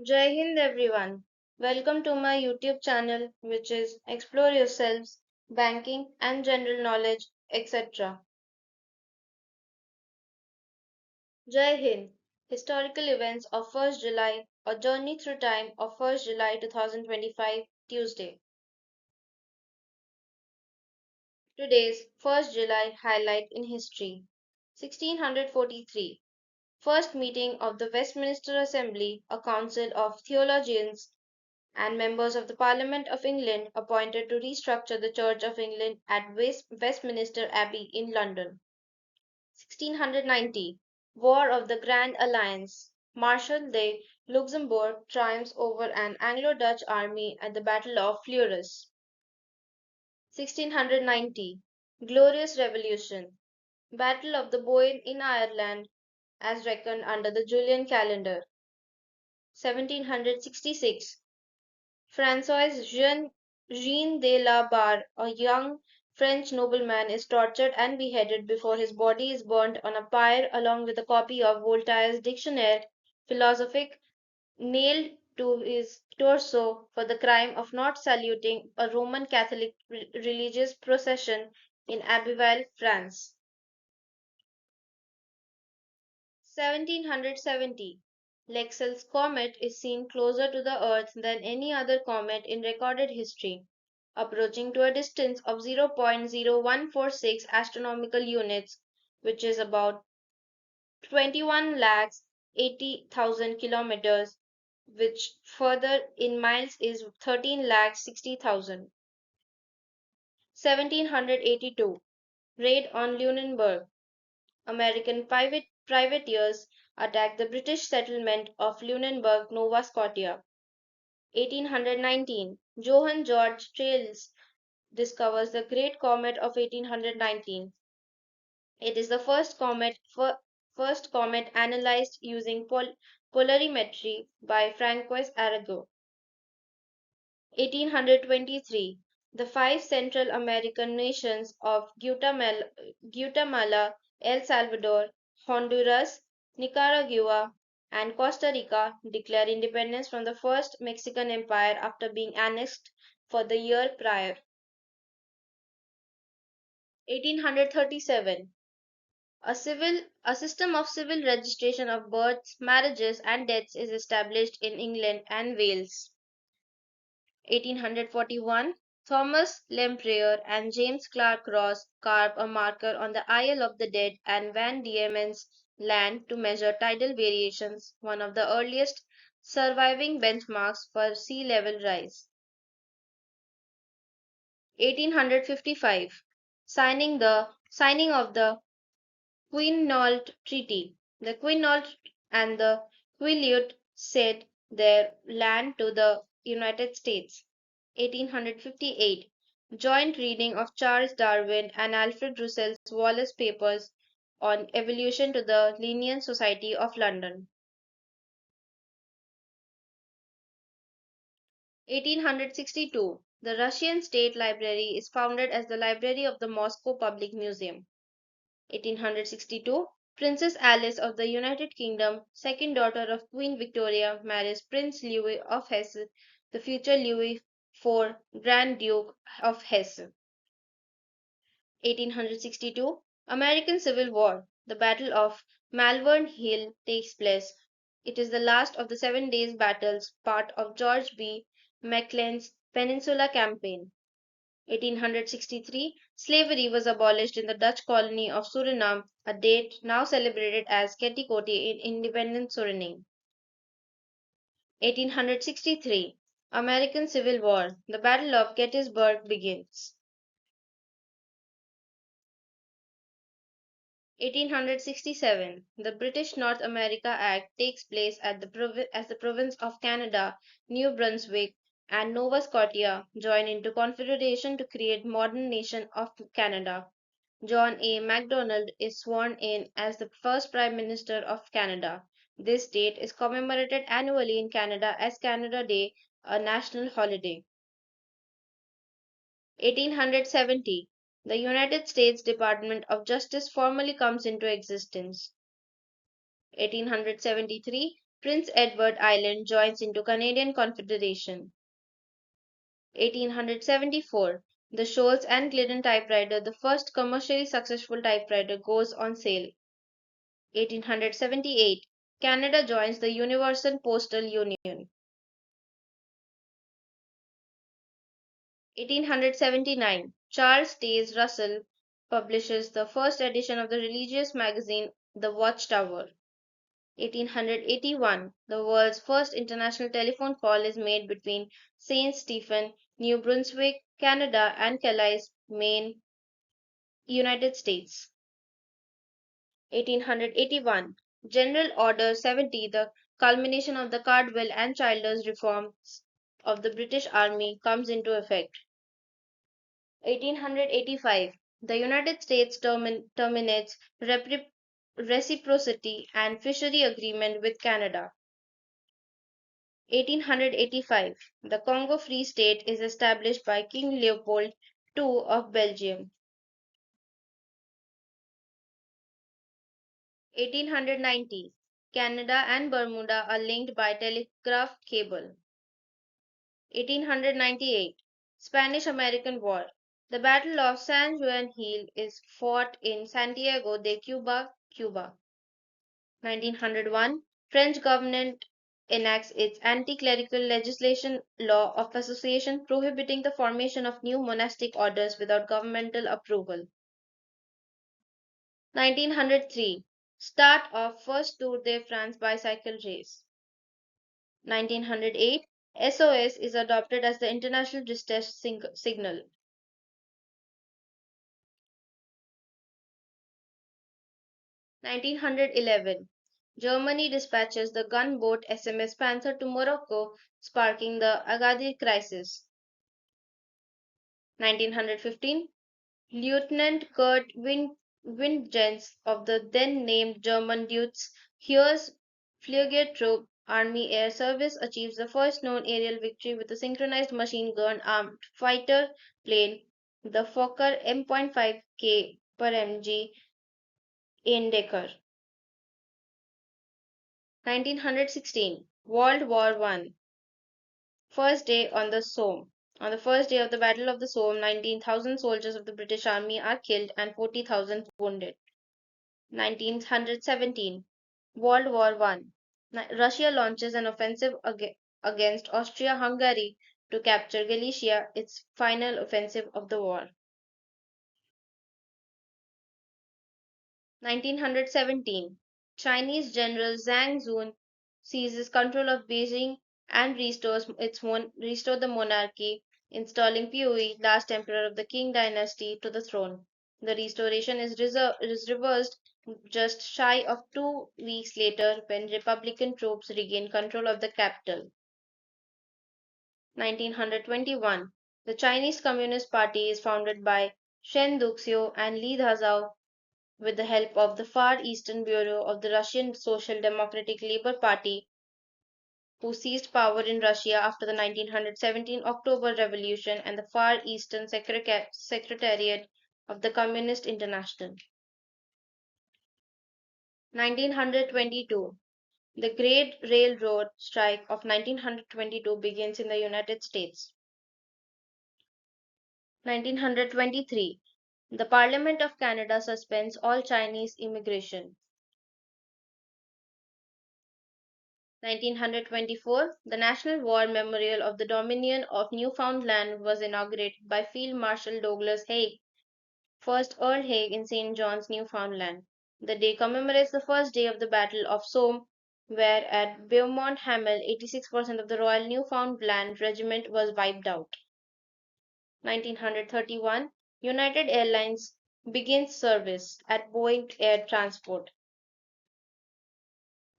Jai Hind everyone. Welcome to my YouTube channel which is Explore Yourselves, Banking and General Knowledge, etc. Jai Hind. Historical events of 1st July, a journey through time of 1st July 2025, Tuesday. Today's 1st July highlight in history. 1643. First meeting of the Westminster Assembly, a council of theologians and members of the Parliament of England appointed to restructure the Church of England at Westminster Abbey in London. 1690 War of the Grand Alliance. Marshal de Luxembourg triumphs over an Anglo-Dutch army at the Battle of Fleurus. 1690 Glorious Revolution. Battle of the Boyne in Ireland as reckoned under the Julian calendar. 1766 Francois Jean de la Barre, a young French nobleman, is tortured and beheaded before his body is burnt on a pyre along with a copy of Voltaire's Dictionnaire philosophique nailed to his torso for the crime of not saluting a Roman Catholic religious procession in Abbeville, France. 1770 Lexell's comet is seen closer to the Earth than any other comet in recorded history, approaching to a distance of 0.0146 astronomical units, which is about 21 lakhs 80,000 kilometers, which further in miles is 13 lakhs 60,000. 1782 Raid on Lunenburg. American privateers attacked the British settlement of Lunenburg, Nova Scotia. 1819 Johann Georg Tralles discovers the Great Comet of 1819. It is the first comet analyzed using polarimetry by Francois Arago. 1823 The five Central American nations of Guatemala, El Salvador, Honduras, Nicaragua, and Costa Rica declare independence from the first Mexican Empire after being annexed for the year prior. 1837 a system of civil registration of births, marriages, and deaths is established in England and Wales. 1841 Thomas Lempriere and James Clark Ross carve a marker on the Isle of the Dead and Van Diemen's Land to measure tidal variations, one of the earliest surviving benchmarks for sea level rise. 1855 Signing of the Quinault Treaty. The Quinault and the Quileute cede their land to the United States. 1858 Joint reading of Charles Darwin and Alfred Russel Wallace papers on evolution to the Linnean Society of London. 1862 The Russian State Library is founded as the Library of the Moscow Public Museum. 1862 Princess Alice of the United Kingdom, second daughter of Queen Victoria, marries Prince Louis of Hesse, the future Louis IV, Grand Duke of Hesse. 1862 American Civil War. The Battle of Malvern Hill takes place. It is the last of the 7 days battles, part of George B. McClellan's Peninsula Campaign. 1863 Slavery was abolished in the Dutch colony of Suriname, a date now celebrated as Ketikoti in independent Suriname. 1863 American Civil War. The Battle of Gettysburg begins. 1867 The British North America Act takes place at as the province of Canada, New Brunswick, and Nova Scotia join into confederation to create modern nation of Canada. John A. Macdonald is sworn in as the first Prime Minister of Canada. This date is commemorated annually in Canada as Canada Day, a national holiday. 1870 The United States Department of Justice formally comes into existence. 1873 Prince Edward Island joins into Canadian Confederation. 1874. The Scholz and Glidden typewriter, the first commercially successful typewriter, goes on sale. 1878. Canada joins the Universal Postal Union. 1879. Charles Taze Russell publishes the first edition of the religious magazine The Watchtower. 1881. The world's first international telephone call is made between Saint Stephen, New Brunswick, Canada and Calais, Maine, United States. 1881. General Order 70, the culmination of the Cardwell and Childers reforms of the British Army, comes into effect. 1885. The United States terminates reciprocity and fishery agreement with Canada. 1885. The Congo Free State is established by King Leopold II of Belgium. 1890. Canada and Bermuda are linked by telegraph cable. 1898. Spanish-American War. The Battle of San Juan Hill is fought in Santiago de Cuba, Cuba. 1901. French government enacts its anti-clerical legislation law of association prohibiting the formation of new monastic orders without governmental approval. 1903. Start of first Tour de France bicycle race. 1908. SOS is adopted as the international distress signal. 1911. Germany dispatches the gunboat SMS Panther to Morocco, sparking the Agadir crisis. 1915. Lieutenant Kurt Windgens of the then named German Deutsche Heeresfliegertruppe Army Air Service achieves the first known aerial victory with a synchronized machine gun armed fighter plane, the Fokker M.5K per MG Eindecker. 1916. World War I. First day on the Somme. On the first day of the Battle of the Somme, 19,000 soldiers of the British Army are killed and 40,000 wounded. 1917. World War I. Russia launches an offensive against Austria-Hungary to capture Galicia, its final offensive of the war. 1917. Chinese General Zhang Zun seizes control of Beijing and restore the monarchy, installing Pui, last emperor of the Qing dynasty, to the throne. The restoration is reversed just shy of 2 weeks later when Republican troops regain control of the capital. 1921. The Chinese Communist Party is founded by Shen Duxiu and Li Dazhao with the help of the Far Eastern Bureau of the Russian Social Democratic Labour Party, who seized power in Russia after the 1917 October Revolution, and the Far Eastern Secretariat of the Communist International. 1922. The Great Railroad Strike of 1922 begins in the United States. 1923. The Parliament of Canada suspends all Chinese immigration. 1924. The National War Memorial of the Dominion of Newfoundland was inaugurated by Field Marshal Douglas Haig, 1st Earl Haig in St. John's, Newfoundland. The day commemorates the first day of the Battle of Somme, where at Beaumont Hamel 86% of the Royal Newfoundland Regiment was wiped out. 1931. United Airlines begins service at Boeing Air Transport.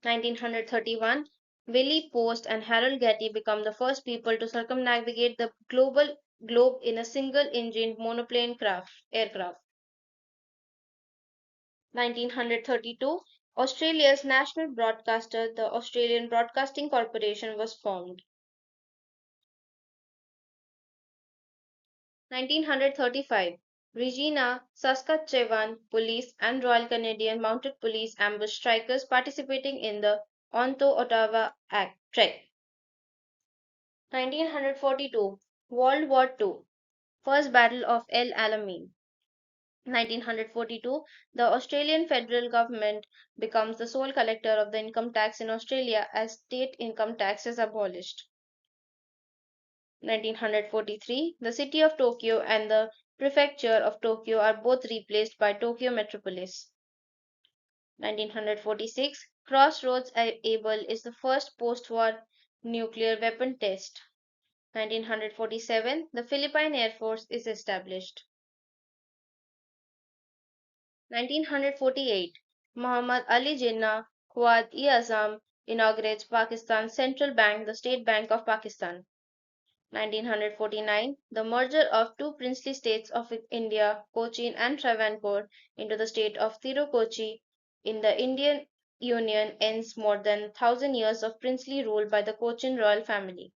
1931. Willie Post and Harold Getty become the first people to circumnavigate the globe in a single-engined monoplane aircraft. 1932. Australia's national broadcaster, the Australian Broadcasting Corporation, was formed. 1935. Regina, Saskatchewan Police and Royal Canadian Mounted Police ambush strikers participating in the Onto-Ottawa Treaty. 1942 World War II First Battle of El Alamein. 1942 The Australian federal government becomes the sole collector of the income tax in Australia as state income tax is abolished. 1943 The city of Tokyo and the prefecture of Tokyo are both replaced by Tokyo Metropolis. 1946 Crossroads Able is the first post-war nuclear weapon test. 1947 The Philippine Air Force is established. 1948 Muhammad Ali Jinnah Quaid-e-Azam inaugurates Pakistan's central bank, the State Bank of Pakistan. 1949 The merger of two princely states of India, Cochin and Travancore, into the state of Tirukochi in the Indian Union ends more than 1,000 years of princely rule by the Cochin royal family.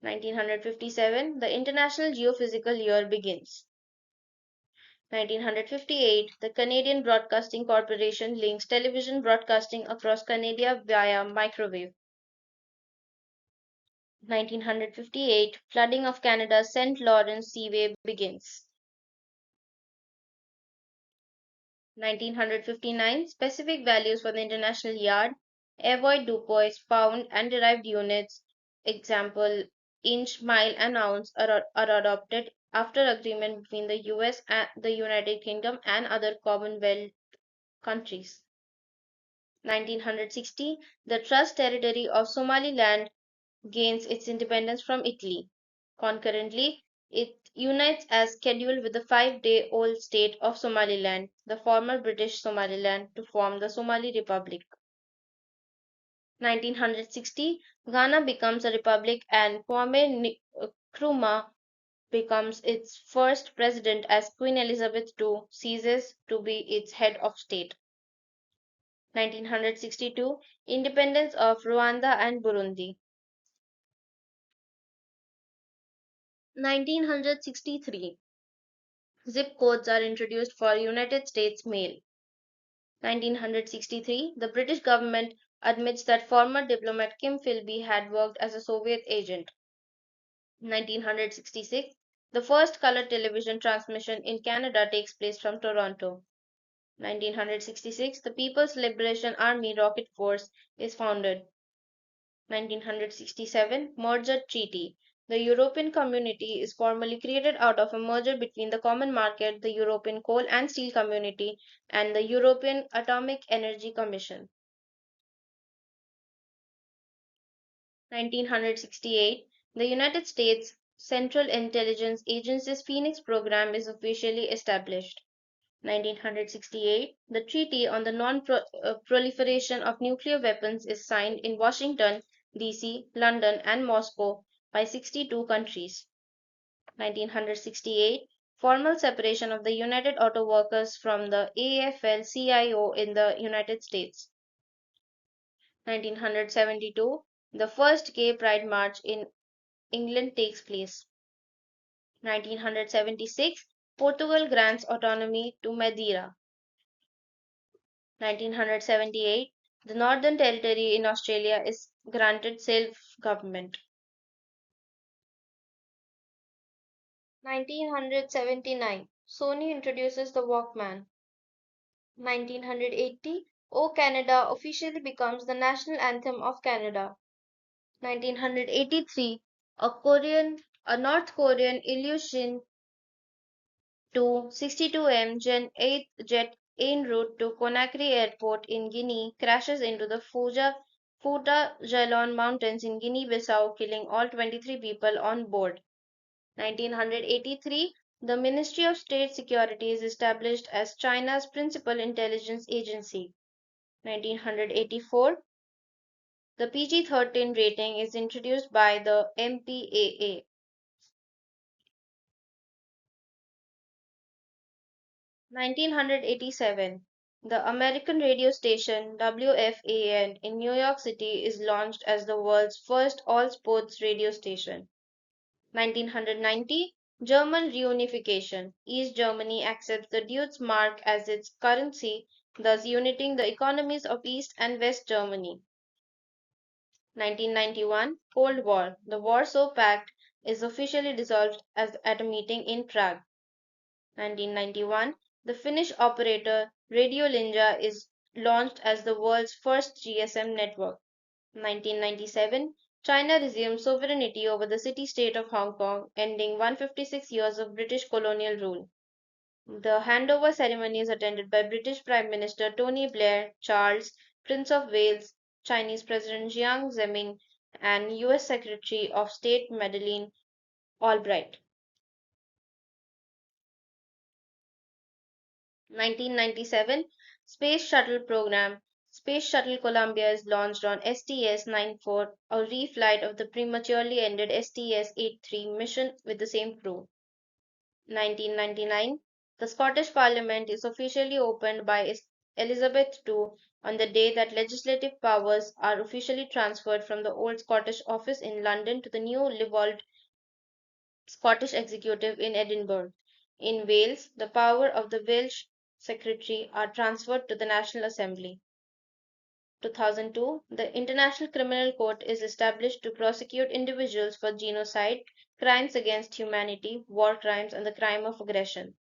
1957 The International Geophysical Year begins. 1958 The Canadian Broadcasting Corporation links television broadcasting across Canada via microwave. 1958 Flooding of Canada's St. Lawrence Seaway begins. 1959 Specific values for the International Yard. Avoid DuPois, pound, and derived units, example inch, mile, and ounce, are adopted after agreement between the US, and the United Kingdom, and other Commonwealth countries. 1960 The Trust Territory of Somaliland gains its independence from Italy. Concurrently, it unites as scheduled with the 5-day-old state of Somaliland, the former British Somaliland, to form the Somali Republic. 1960 Ghana becomes a republic and Kwame Nkrumah becomes its first president as Queen Elizabeth II ceases to be its head of state. 1962 Independence of Rwanda and Burundi. 1963 Zip codes are introduced for United States mail. 1963 The British government admits that former diplomat Kim Philby had worked as a Soviet agent. 1966 The first color television transmission in Canada takes place from Toronto. 1966 The People's Liberation Army Rocket Force is founded. 1967 Merger Treaty. The European Community is formally created out of a merger between the Common Market, the European Coal and Steel Community, and the European Atomic Energy Commission. 1968 The United States Central Intelligence Agency's Phoenix program is officially established. 1968 The Treaty on the Non-Proliferation of Nuclear Weapons is signed in Washington, D.C., London, and Moscow by 62 countries. 1968 Formal separation of the United Auto Workers from the AFL-CIO in the United States. 1972 The first Gay Pride March in England takes place. 1976 Portugal grants autonomy to Madeira. 1978 The Northern Territory in Australia is granted self-government. 1979 Sony introduces the Walkman. 1980 O Canada officially becomes the national anthem of Canada. 1983 a North Korean Ilyushin Tu-62M Gen 8 jet en route to Conakry Airport in Guinea crashes into the Fouta Jalon Mountains in Guinea-Bissau, killing all 23 people on board. 1983 The Ministry of State Security is established as China's principal intelligence agency. 1984 The PG-13 rating is introduced by the MPAA. 1987 The American radio station WFAN in New York City is launched as the world's first all-sports radio station. 1990 German reunification. East Germany accepts the Deutsche Mark as its currency, thus uniting the economies of East and West Germany. 1991 Cold War. The Warsaw Pact is officially dissolved at a meeting in Prague. 1991 The Finnish operator Radiolinja is launched as the world's first GSM network. 1997 China resumed sovereignty over the city-state of Hong Kong, ending 156 years of British colonial rule. The handover ceremony is attended by British Prime Minister Tony Blair, Charles, Prince of Wales, Chinese President Jiang Zemin, and US Secretary of State Madeleine Albright. 1997 Space Shuttle Program. Space Shuttle Columbia is launched on STS-94, a reflight of the prematurely ended STS-83 mission with the same crew. 1999 The Scottish Parliament is officially opened by Elizabeth II on the day that legislative powers are officially transferred from the old Scottish office in London to the new evolved Scottish Executive in Edinburgh. In Wales, the power of the Welsh Secretary are transferred to the National Assembly. 2002 The International Criminal Court is established to prosecute individuals for genocide, crimes against humanity, war crimes, and the crime of aggression.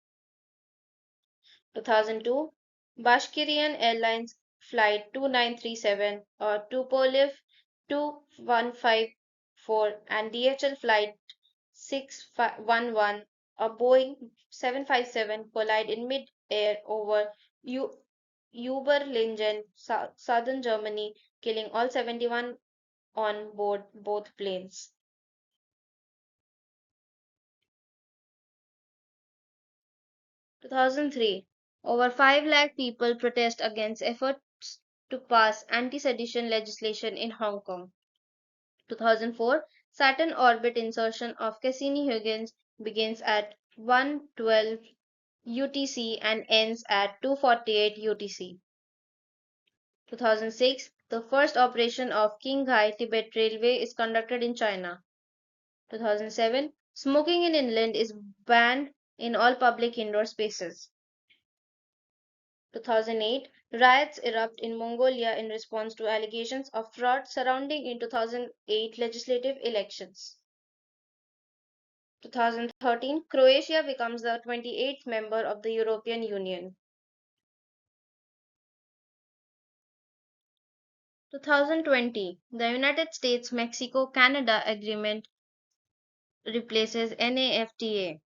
2002 Bashkirian Airlines Flight 2937 or Tupolev 2154 and DHL Flight 611, a Boeing 757, collide in mid-air over Uberlingen, southern Germany, killing all 71 on board both planes. 2003 Over 5 lakh people protest against efforts to pass anti-sedition legislation in Hong Kong. 2004 Saturn orbit insertion of Cassini-Huygens begins at 1:12 UTC and ends at 2:48 UTC. 2006 The first operation of Qinghai Tibet Railway is conducted in China. 2007 Smoking in inland is banned in all public indoor spaces. 2008 Riots erupt in Mongolia in response to allegations of fraud surrounding in 2008 legislative elections. 2013 Croatia becomes the 28th member of the European Union. 2020 The United States-Mexico-Canada Agreement replaces NAFTA.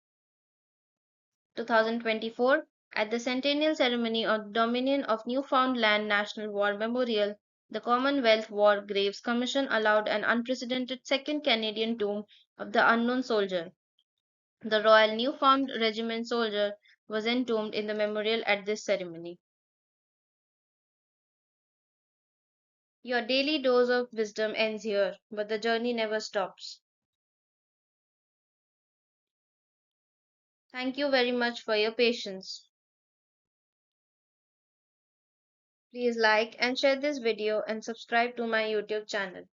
2024 At the centennial ceremony of Dominion of Newfoundland National War Memorial, the Commonwealth War Graves Commission allowed an unprecedented second Canadian tomb of the unknown soldier. The Royal Newfound Regiment soldier was entombed in the memorial at this ceremony. Your daily dose of wisdom ends here, but the journey never stops. Thank you very much for your patience. Please like and share this video and subscribe to my YouTube channel.